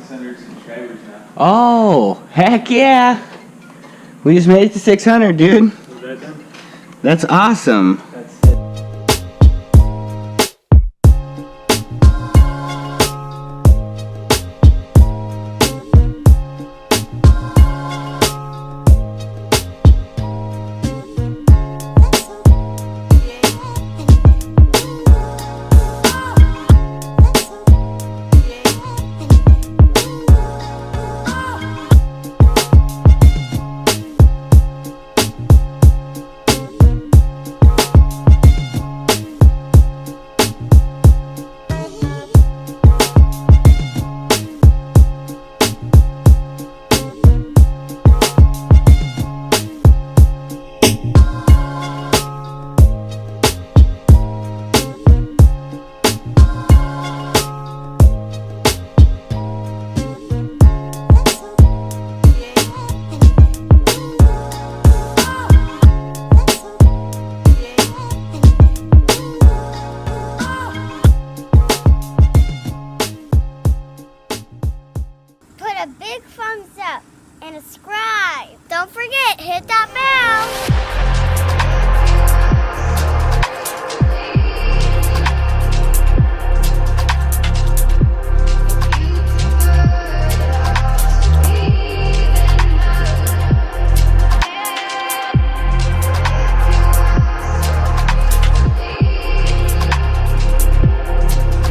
600 subscribers now. Oh, heck yeah. We just made it to 600, dude. Is that done? That's awesome. That's it. Put a big thumbs up and subscribe. Don't forget, hit that bell.